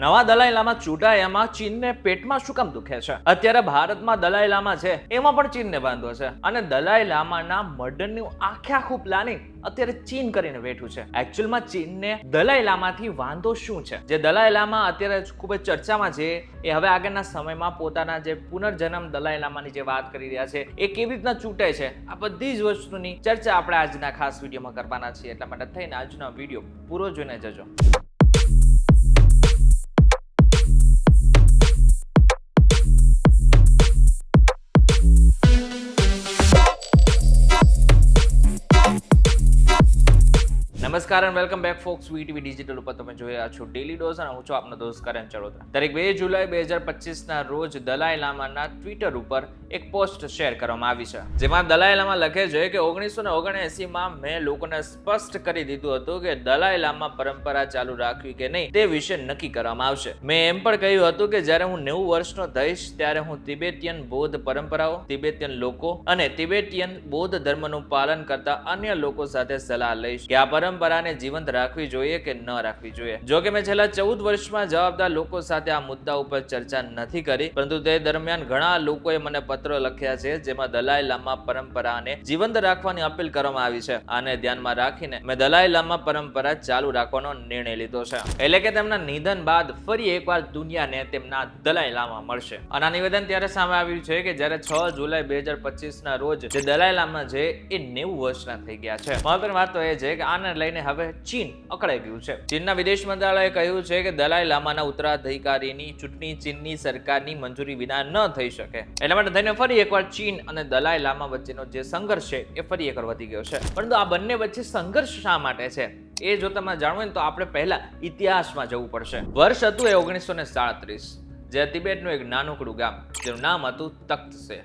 નવા દલાઈ લામા ચૂંટાયામાં ચીનને પેટમાં શું કામ દુખે છે? અત્યારે ભારતમાં દલાઈ લામા છે, એમાં પણ ચીનને વાંધો છે. અને દલાઈ લામાના મર્ડરનું આખું પ્લાનિંગ અત્યારે ચીન કરીને બેઠું છે. એકચ્યુઅલમાં ચીનને દલાઈ લામાથી વાંધો શું છે? જે દલાઈ લામા અત્યારે ખૂબ જ ચર્ચામાં છે, એ હવે આગળના સમયમાં પોતાના જે પુનર્જન્મ દલાઈ લામાની જે વાત કરી રહ્યા છે, એ કેવી રીતના ચૂંટે છે, આ બધી જ વસ્તુની ચર્ચા આપણે આજના ખાસ વિડીયોમાં કરવાના છીએ. એટલા માટે થઈને આજનો વિડીયો પૂરો જોઈને જજો. નમસ્કાર અને welcome back folks VTV digital ઉપર તમે જોઈ રહ્યા છો ડેલી ડોઝ અને હું છું આપનો દોસ્ત કરણ ચડોતરા. તારીખ 2 જુલાઈ 2025 ના રોજ દલાઈ લામાના ટ્વિટર ઉપર એક પોસ્ટ શેર કરવામાં આવી છે, જેમાં દલાઈ લામા લખે છે કે 1979 માં મેં લોકોને સ્પષ્ટ કરી દીધું હતું કે દલાઈ લામા પરંપરા ચાલુ રાખવી કે નહીં તે વિશે નક્કી કરવામાં આવશે. મેં એમ પણ કહ્યું હતું કે જ્યારે હું 90 વર્ષનો થઈશ ત્યારે હું તિબેટિયન બૌદ્ધ પરંપરાઓ, તિબેટિયન લોકો અને તિબેટિયન બૌદ્ધ ધર્મનું પાલન કરતા અન્ય લોકો સાથે સલાહ લઈશ કે આ પરંપરાને જીવંત રાખવી જોઈએ કે ન રાખવી જોઈએ. જો કે મેં છેલ્લા 14 વર્ષમાં જવાબદાર લોકો સાથે આ મુદ્દા ઉપર ચર્ચા નથી કરી, પરંતુ તે દરમિયાન ઘણા લોકોએ મને પત્રો લખ્યા છે જેમાં દલાઈ લામા પરંપરાને જીવંત રાખવાની અપીલ કરવામાં આવી છે. આને ધ્યાનમાં રાખીને મેં દલાઈ લામા પરંપરા ચાલુ રાખવાનો નિર્ણય લીધો છે. એટલે કે તેમના નિધન બાદ ફરી એકવાર દુનિયાને તેમના દલાઈ લામા મળશે. અને આ નિવેદન ત્યારે સામે આવ્યું છે કે જ્યારે 6 જુલાઈ 2025 ના રોજ જે દલાઈ લામા છે એ 90 વર્ષના થઈ ગયા છે. મહત્વની વાત તો એ છે કે આને લઈને હવે ચીન અકળાઈ ગયું છે. ચીનના વિદેશ મંત્રાલયે કહ્યું છે કે દલાઈ લામાના ઉત્તરાધિકારીની ચૂંટણી ચીનની સરકારની મંજૂરી વિના ન થઈ શકે. એટલા માટે થઈને ફરી એકવાર ચીન અને દલાઈ લામા વચ્ચેનો જે સંઘર્ષ છે એ ફરી એકવાર વધી ગયો છે. પરંતુ આ બંને વચ્ચે સંઘર્ષ શા માટે છે એ જો તમે જાણવું હોય તો આપણે પહેલા ઇતિહાસમાં જવું પડશે. વર્ષ હતું એ 1937, જે તિબેટનું એક નાનકડું ગામ જેનું નામ હતું તખ્ત.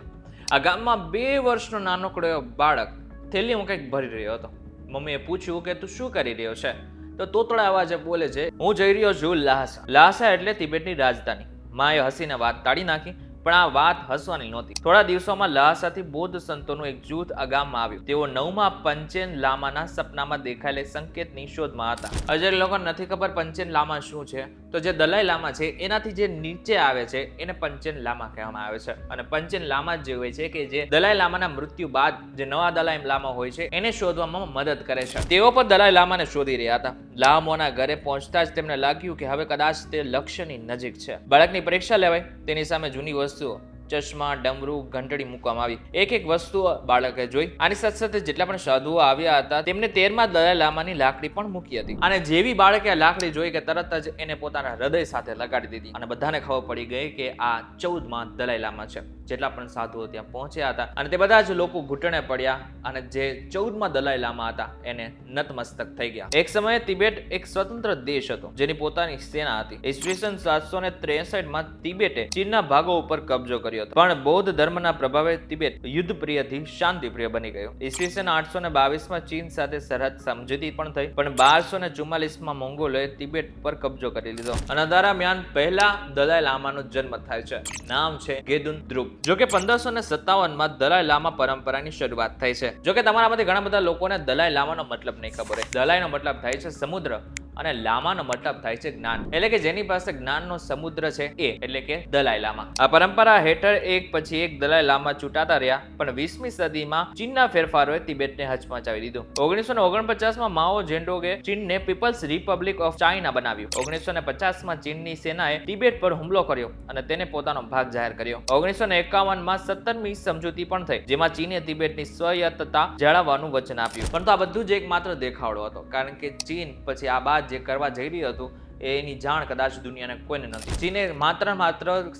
આ ગામમાં 2 વર્ષનો નાનકડો બાળક થેલીમાં કંઈક ભરી રહ્યો હતો. મમ્મીએ પૂછ્યું કે તું શું કરી રહ્યો છે? તો તોતળા અવાજે બોલે છે, હું જઈ રહ્યો છું લાસા. લાસા એટલે તિબેટની રાજધાની. માએ હસીને વાત ટાળી નાખી, પણ આ વાત હસવાની નહોતી. થોડા દિવસોમાં લહાસાથી બૌદ્ધ સંતોનું એક જૂથ આ ગામમાં આવ્યું. તેઓ 9મા પંચેન લામાના સપનામાં દેખાયેલા સંકેતની શોધમાં હતા. અજય લોકોને નથી ખબર પંચેન લામા શું છે, તો જે દલાઈ લામા છે એનાથી જે નીચે આવે છે એને પંચેન લામા કહેવામાં આવે છે. અને પંચેન લામા જે હોય છે કે જે દલાઈ લામાના મૃત્યુ બાદ જે નવા દલાઈ લામા હોય છે એને શોધવામાં મદદ કરે છે. તેઓ પણ દલાઈ લામાને શોધી રહ્યા હતા. લામોના ઘરે પહોંચતા જ તેમને લાગ્યું કે હવે કદાચ તે લક્ષ્યની નજીક છે. બાળકની પરીક્ષા લેવાય, તેની સામે જૂની વસ્તુઓ, ચશ્મા, ડમરું, ઘંટડી મૂકવામાં આવી. એક વસ્તુ બાળકે જોઈ. આની સાથે સાથે જેટલા પણ સાધુઓ આવ્યા હતા તેમને 13મા દલાઈ લામાની લાકડી પણ મૂકી હતી. અને જેવી બાળકે આ લાકડી જોઈ કે તરત જ એને પોતાના હૃદય સાથે લગાડી દીધી. અને બધાને ખબર પડી ગઈ કે આ 14મા દલાઈ લામા છે. જેટલા પણ સાધુઓ ત્યાં પહોંચ્યા હતા અને તે બધા જ લોકો ઘૂંટણે પડ્યા અને જે 14મા દલાઈ લામા હતા એને નતમસ્તક થઈ ગયા. એક સમયે તિબેટ એક સ્વતંત્ર દેશ હતો જેની પોતાની સેના હતી. ઈસવીસન 763 માં તિબેટે ચીનના ભાગો ઉપર કબજો કર્યો. પણ બૌદ્ધ ધર્મના પ્રભાવે તિબેટ યુદ્ધ પ્રિયથી શાંતિપ્રિય બની ગયું. ઈસવીસન 822 માં ચીન સાથે સરહદ સમજૂતી પણ થઈ, પણ 1244 માં મોંગોલોએ તિબેટ પર કબજો કરી લીધો. અને દરમિયાન પહેલા દલાઈ લામાનો જન્મ થાય છે. નામ છે ગેદુન દ્રુપ. જો કે 1557 માં દલાઈ લામા પરંપરાની શરૂઆત થઈ છે. જો કે તમારામાંથી ઘણા બધા લોકોને દલાઈ લામાનો મતલબ નહીં ખબર હોય. દલાઈનો મતલબ થાય છે સમુદ્ર અને લામાનો મતલબ થાય છે જ્ઞાન. એટલે કે જેની પાસે જ્ઞાનનો સમુદ્ર છે એ એટલે કે દલાઈ લામા. આ પરંપરા હેઠળ એક પછી એક દલાઈ લામા ચૂંટાતા રહ્યા, પણ 20મી સદીમાં ચીનના ફેરફારોએ તિબેટને હચમચાવી દીધું. 1949 માં માઓ ઝેડોંગે ચીનને પીપલ્સ રિપબ્લિક ઓફ ચાઇના બનાવ્યું. 1950 માં ચીનની સેનાએ તિબેટ પર હુમલો કર્યો અને તેને પોતાનો ભાગ જાહેર કર્યો. 1951 માં 17મી સમજૂતી પણ થઈ, જેમાં ચીને તિબેટની સ્વાયત્તતા જાળવવાનું વચન આપ્યું. પરંતુ આ બધું જ એક માત્ર દેખાડો હતો, કારણ કે ચીન પછી આ બાદ જે કરવા જઈ રહ્યું હતું એની જાણ કદાચ દુનિયાને કોઈને નથી. ચીને માત્ર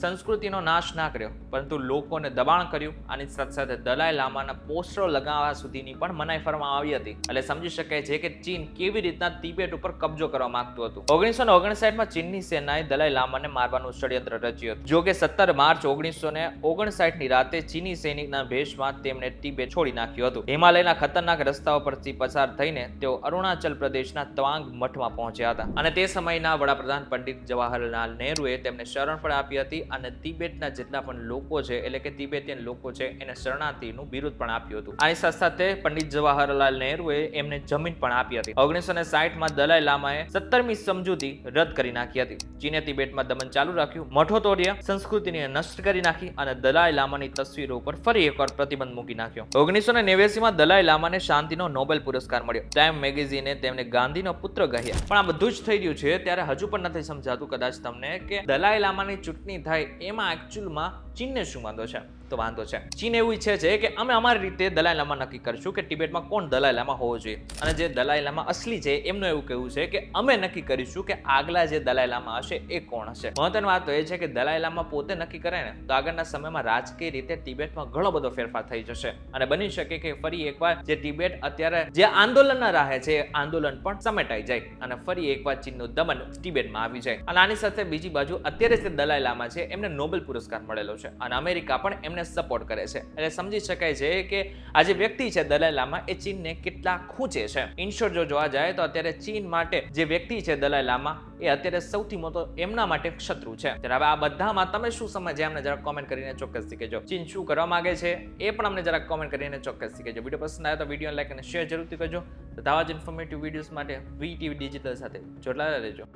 સંસ્કૃતિનો નાશ ના કર્યો, પરંતુ લોકોને દબાણ કર્યું. આની સાથે સાથે દલાઈ લામાના પોસ્ટરો લગાવવા સુધીની પણ મનાઈ ફરવામાં આવી હતી. એટલે સમજી શકાય છે કે ચીન કેવી રીતના તિબેટ ઉપર કબજો કરવા માંગતું હતું. 1959 માં ચીનની સેનાએ દલાઈ લામાને મારવાનું ષડયંત્ર રચ્યું હતું. જો કે 17 માર્ચ 1959 ની રાતે ચીની સૈનિકના ભેષમાં તેમણે તિબેટ છોડી નાખ્યું હતું. હિમાલયના ખતરનાક રસ્તાઓ પરથી પસાર થઈને તેઓ અરુણાચલ પ્રદેશના તવાંગ મઠમાં પહોંચ્યા હતા. અને તે સમયના સમયના વડાપ્રધાન પંડિત જવાહરલાલ નહેરુએ તેમને શરણ પણ આપી હતી અને તિબેટના જેટલા પણ લોકો છે એટલે કે તિબેટિયન લોકો છે એને શરણાર્થીનું બિરુદ પણ આપ્યું હતું. આની સાથે સાથે પંડિત જવાહરલાલ નહેરુએ એમને જમીન પણ આપી હતી. 1960માં દલાઈ લામાએ 17મી સમજૂતી રદ કરી નાખી હતી. ચીને તિબેટમાં દમન ચાલુ રાખ્યું, મઠો તોડ્યા, સંસ્કૃતિને નષ્ટ કરી નાખી અને દલાઈ લામાની તસવીરો ઉપર ફરી એકવાર પ્રતિબંધ મૂકી નાખ્યો. 1989માં દલાઈ લામાને શાંતિનો નોબેલ પુરસ્કાર મળ્યો. ટાઈમ મેગેઝિને તેમને ગાંધીનો પુત્ર કહ્યા. પણ આ બધું જ થઈ રહ્યું છે ત્યારે હજુ પણ નથી સમજાતું કદાચ તમને કે દલાઈ લામાની ચૂંટણી થાય એમાં એકચ્યુઅલમાં ચીનને શું વાંધો છે? તો વાંધો છે. ચીન એવું ઈચ્છે છે કે અમે અમારી રીતે દલાઈ લામા નક્કી કરશું કે તિબેટમાં કોણ દલાઈ લામા હોવો જોઈએ, અને જે દલાઈ લામા અસલી છે એમનું એવું કહેવું છે કે અમે નક્કી કરીશું કે આગલા જે દલાઈ લામા હશે એ કોણ હશે. મહત્વની વાત તો એ છે કે દલાઈ લામા પોતે નક્કી કરે ને તો આગળના સમયમાં રાજકીય રીતે તિબેટમાં ઘણો બધો ફેરફાર થઈ જશે અને બની શકે કે ફરી એકવાર જે તિબેટ અત્યારે જે આંદોલનના રાહે છે એ આંદોલન પણ સમેટાઈ જાય અને ફરી એકવાર ચીનનું દમન તિબેટમાં આવી જાય. અને આની સાથે બીજી બાજુ અત્યારે જે દલાઈ લામા છે એમને નોબેલ પુરસ્કાર મળેલો છે અને અમેરિકા પણ એમને સપોર્ટ કરે છે. એટલે સમજી શકાય છે કે આ જે વ્યક્તિ છે દલાઈ લામા એ ચીનને કેટલા ખૂંચે છે. ઇન શોર્ટ જો જોવા જાય તો અત્યારે ચીન માટે જે વ્યક્તિ છે દલાઈ લામા એ અત્યારે સૌથી મોટો એમના માટે શત્રુ છે. ત્યારે હવે આ બધામાં તમે શું સમજ્યા અમને જરાક કોમેન્ટ કરીને ચોક્કસથી કહેજો. ચીન શું કરવા માંગે છે એ પણ અમને જરાક કોમેન્ટ કરીને ચોક્કસથી કહેજો. વિડીયો પસંદ આવે તો વિડીયો લાઈક અને શેર જરૂરથી કરજો. તો આવા જ ઇન્ફોર્મેટિવ વિડીયોઝ માટે વીટીવી ડિજિટલ સાથે જોડાયેલા રહેજો.